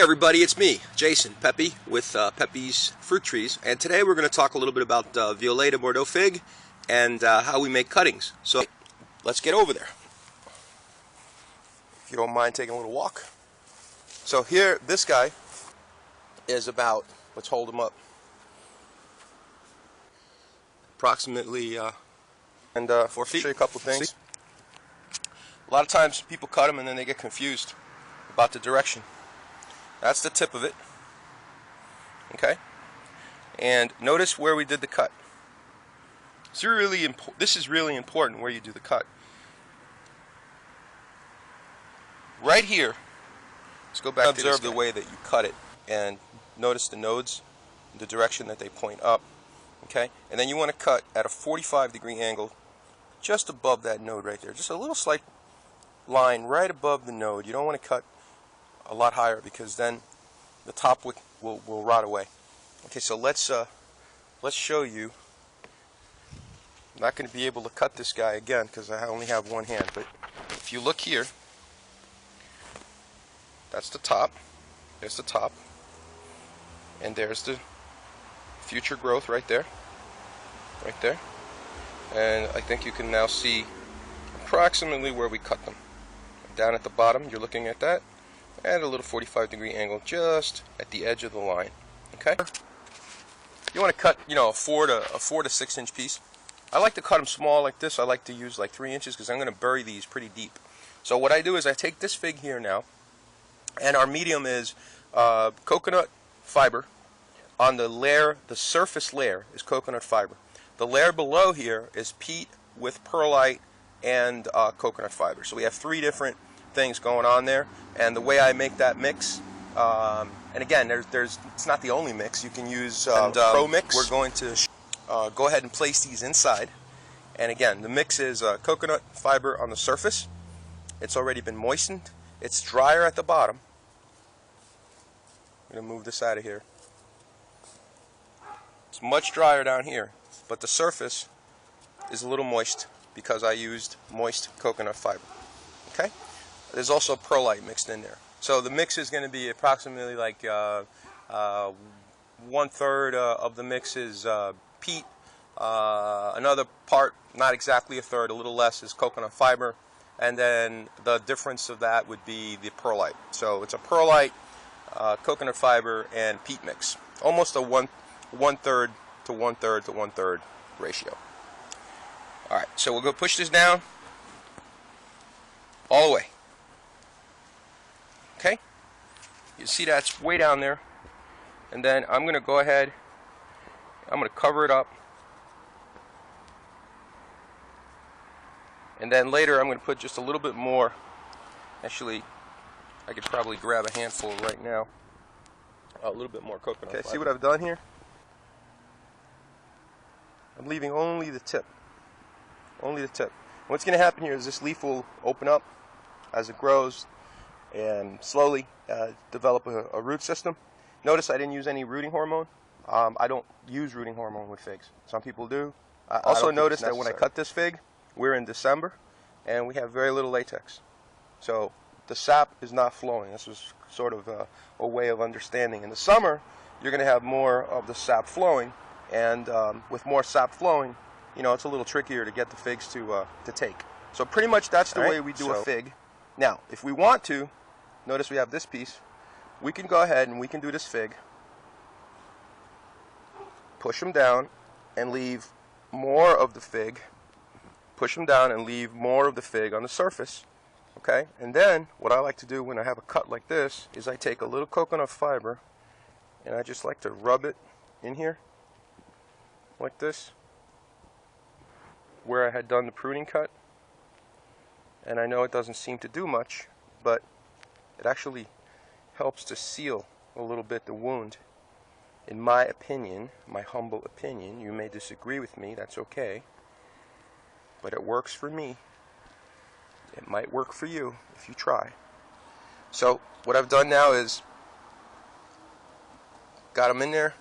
Hey everybody, it's me, Jason, Pepe, with Pepe's Fruit Trees, and today we're going to talk a little bit about Violeta Bordeaux fig and how we make cuttings. So let's get over there, if you don't mind taking a little walk. So here, this guy is about, let's hold him up, approximately 4 feet. Show you a couple of things. A lot of times people cut them and then they get confused about the direction. That's the tip of it, okay? And notice where we did the cut. This is really important where you do the cut. Right here, let's go back to observe the way that you cut it and notice the nodes, the direction that they point up, okay? And then you want to cut at a 45-degree angle just above that node right there. Just a little slight line right above the node. You don't want to cut a lot higher because then the top will rot away. Okay, so let's show you. I'm not going to be able to cut this guy again because I only have one hand, but if you look here, that's the top. There's the top, and there's the future growth right there, and I think you can now see approximately where we cut them. Down at the bottom, you're looking at that, at a little 45-degree angle, just at the edge of the line. Okay. You want to cut, a 4 to 6 inch piece. I like to cut them small like this. I like to use like 3 inches because I'm going to bury these pretty deep. So what I do is I take this fig here now, and our medium is coconut fiber. On the layer, the surface layer is coconut fiber. The layer below here is peat with perlite and coconut fiber. So we have 3 different things going on there, and the way I make that mix, and again, it's not the only mix. You can use Pro Mix. We're going to go ahead and place these inside, and again, the mix is coconut fiber on the surface. It's already been moistened. It's drier at the bottom. I'm going to move this out of here. It's much drier down here, but the surface is a little moist because I used moist coconut fiber. Okay? There's also perlite mixed in there. So the mix is going to be approximately like 1/3 of the mix is peat. Another part, not exactly a third, a little less, is coconut fiber. And then the difference of that would be the perlite. So it's a perlite, coconut fiber, and peat mix. Almost a 1/3 to 1/3 to 1/3 ratio. Alright, so we'll go push this down all the way. Okay? You see that's way down there. And then I'm going to go ahead, I'm going to cover it up. And then later I'm going to put just a little bit more. Actually, I could probably grab a handful right now. A little bit more coconut fiber. See what I've done here? I'm leaving only the tip. Only the tip. What's going to happen here is this leaf will open up as it grows and slowly develop a root system. Notice I didn't use any rooting hormone. I don't use rooting hormone with figs. Some people do. Also notice that when I cut this fig, we're in December and we have very little latex. So the sap is not flowing. This is sort of a way of understanding. In the summer, you're going to have more of the sap flowing, and with more sap flowing, it's a little trickier to get the figs to take. So pretty much that's the way we do a fig. Now, if we want to, notice we have this piece. We can go ahead and we can do this fig, push them down, and leave more of the fig. Push them down and leave more of the fig on the surface. Okay? And then what I like to do when I have a cut like this is I take a little coconut fiber and I just like to rub it in here like this, where I had done the pruning cut. And I know it doesn't seem to do much, but it actually helps to seal a little bit the wound. In my opinion, my humble opinion, you may disagree with me, that's okay, but it works for me. It might work for you if you try. So what I've done now is got them in there,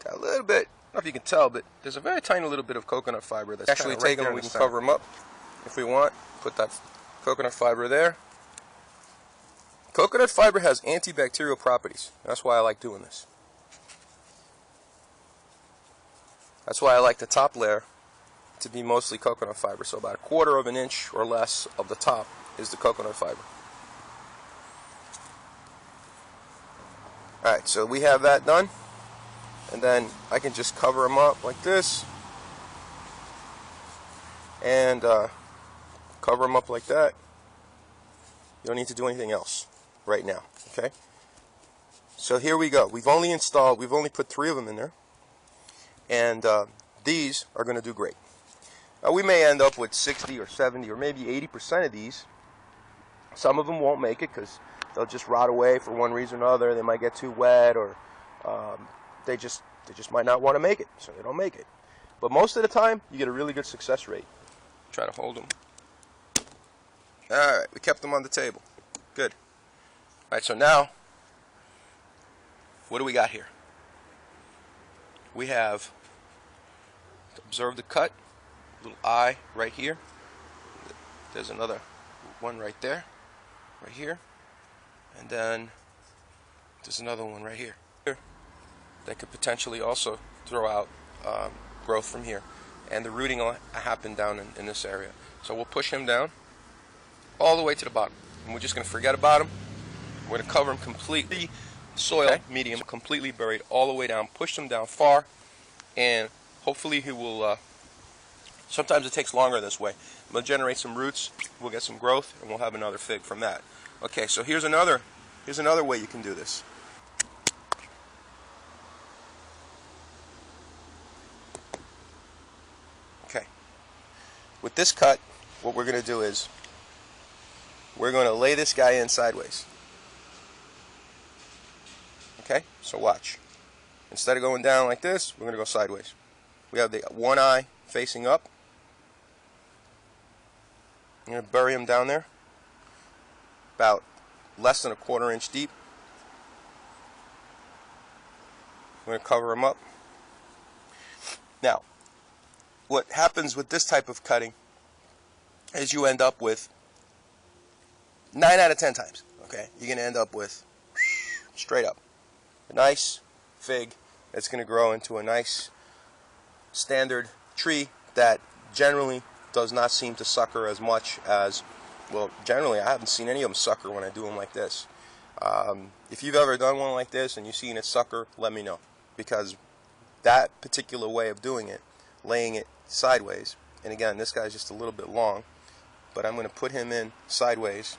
got a little bit, I don't know if you can tell, but there's a very tiny little bit of coconut fiber that's actually taken, and we can cover them up if we want. Put that coconut fiber there. Coconut fiber has antibacterial properties. That's why I like doing this. That's why I like the top layer to be mostly coconut fiber. So about 1/4 of an inch or less of the top is the coconut fiber. Alright, so we have that done. And then I can just cover them up like this. And cover them up like that. You don't need to do anything else right now. Okay? So here we go. We've only put 3 of them in there. And these are going to do great. Now we may end up with 60 or 70 or maybe 80% of these. Some of them won't make it because they'll just rot away for one reason or another. They might get too wet, or they just might not want to make it, so they don't make it. But most of the time, you get a really good success rate. Try to hold them. All right, we kept them on the table. Good. All right, so now, what do we got here? We have, observe the cut, little eye right here. There's another one right there, right here. And then there's another one right here that could potentially also throw out growth from here. And the rooting will happen down in this area. So we'll push him down all the way to the bottom. And we're just going to forget about him. We're going to cover him completely, soil, medium, completely buried all the way down. Push him down far, and hopefully he will, sometimes it takes longer this way. We'll generate some roots, we'll get some growth, and we'll have another fig from that. Okay, so here's another way you can do this. Okay. With this cut, what we're going to do is we're going to lay this guy in sideways. Okay? So watch. Instead of going down like this, we're going to go sideways. We have the one eye facing up. I'm going to bury him down there, about less than 1/4 inch deep. I'm going to cover him up. Now, what happens with this type of cutting is you end up with 9 out of 10 times. Okay, you're going to end up with straight up a nice fig that's going to grow into a nice standard tree that generally does not seem to sucker as much as, well, generally I haven't seen any of them sucker when I do them like this. If you've ever done one like this and you've seen it sucker, let me know, because that particular way of doing it, laying it sideways, and again, this guy's just a little bit long, but I'm going to put him in sideways.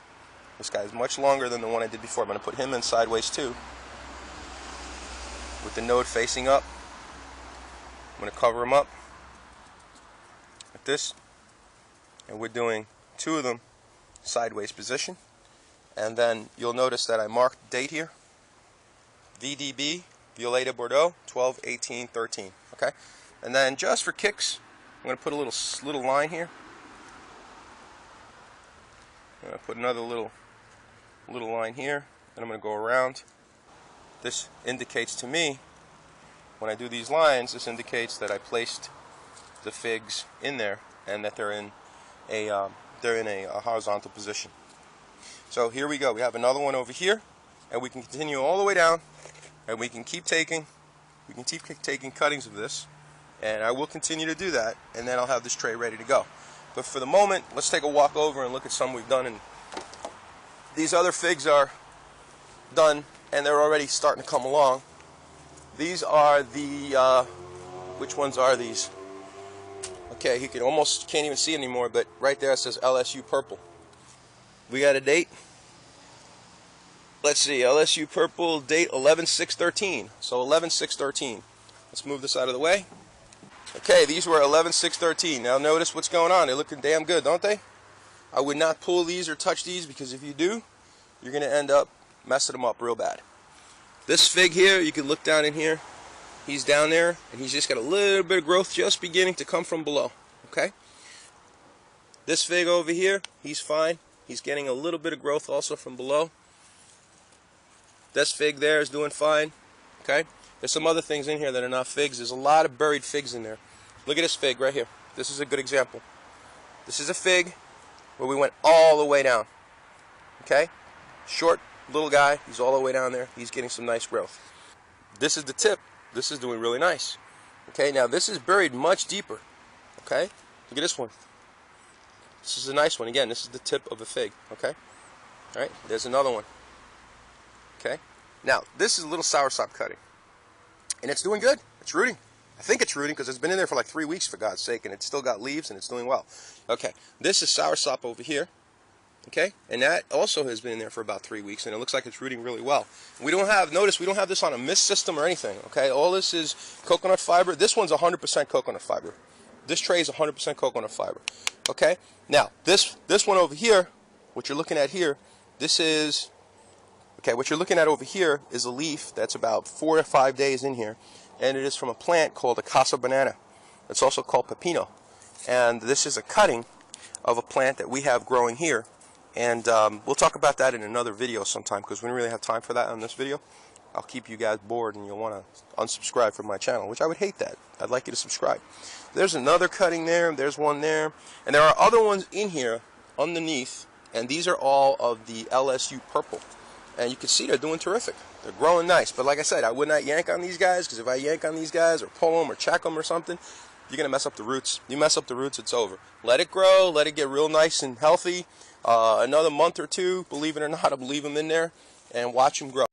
This guy's much longer than the one I did before. I'm going to put him in sideways too, with the node facing up. I'm going to cover him up like this, and we're doing 2 of them sideways position. And then you'll notice that I marked the date here, VDB, Violeta Bordeaux, 12/18/13. Okay, and then just for kicks, I'm going to put a little line here. I'm going to put another little line here, and I'm going to go around. This indicates to me, when I do these lines, this indicates that I placed the figs in there and that they're in a horizontal position. So here we go. We have another one over here, and we can continue all the way down, and we can keep taking cuttings of this, and I will continue to do that, and then I'll have this tray ready to go. But for the moment, let's take a walk over and look at some we've done. And these other figs are done, and they're already starting to come along. These are the, which ones are these? Okay, you can almost can't even see anymore, but right there it says LSU Purple. We got a date. Let's see, LSU Purple, date 11/6/13. So 11/6/13. Let's move this out of the way. Okay, these were 11/6/13. Now notice what's going on. They're looking damn good, don't they? I would not pull these or touch these, because if you do, you're going to end up messing them up real bad. This fig here, you can look down in here. He's down there, and he's just got a little bit of growth just beginning to come from below. Okay? This fig over here, he's fine. He's getting a little bit of growth also from below. This fig there is doing fine. Okay? There's some other things in here that are not figs. There's a lot of buried figs in there. Look at this fig right here. This is a good example. This is a fig where we went all the way down. Okay? Short little guy, he's all the way down there. He's getting some nice growth. This is the tip. This is doing really nice. Okay, now this is buried much deeper. Okay, look at this one. This is a nice one. Again, this is the tip of a fig. Okay, all right, there's another one. Okay, now this is a little soursop cutting, and it's doing good. It's rooting. I think it's rooting because it's been in there for like 3 weeks, for God's sake, and it's still got leaves and it's doing well. Okay, this is soursop over here. Okay, and that also has been in there for about 3 weeks, and it looks like it's rooting really well. We don't have, notice we don't have this on a mist system or anything. Okay, all this is coconut fiber. This one's 100% coconut fiber. This tray is 100% coconut fiber. Okay, now this one over here, what you're looking at here, this is, okay, what you're looking at over here is a leaf that's about 4 to 5 days in here, and it is from a plant called a casa banana. It's also called pepino, and this is a cutting of a plant that we have growing here, and we'll talk about that in another video sometime because we don't really have time for that on this video. I'll keep you guys bored and you'll want to unsubscribe from my channel, which I would hate that. I'd like you to subscribe. There's another cutting there, there's one there, and there are other ones in here underneath, and these are all of the LSU purple. And you can see they're doing terrific. They're growing nice. But like I said, I would not yank on these guys, because if I yank on these guys or pull them or check them or something, you're going to mess up the roots. You mess up the roots, it's over. Let it grow. Let it get real nice and healthy. Another month or two, believe it or not, I'll leave them in there and watch them grow.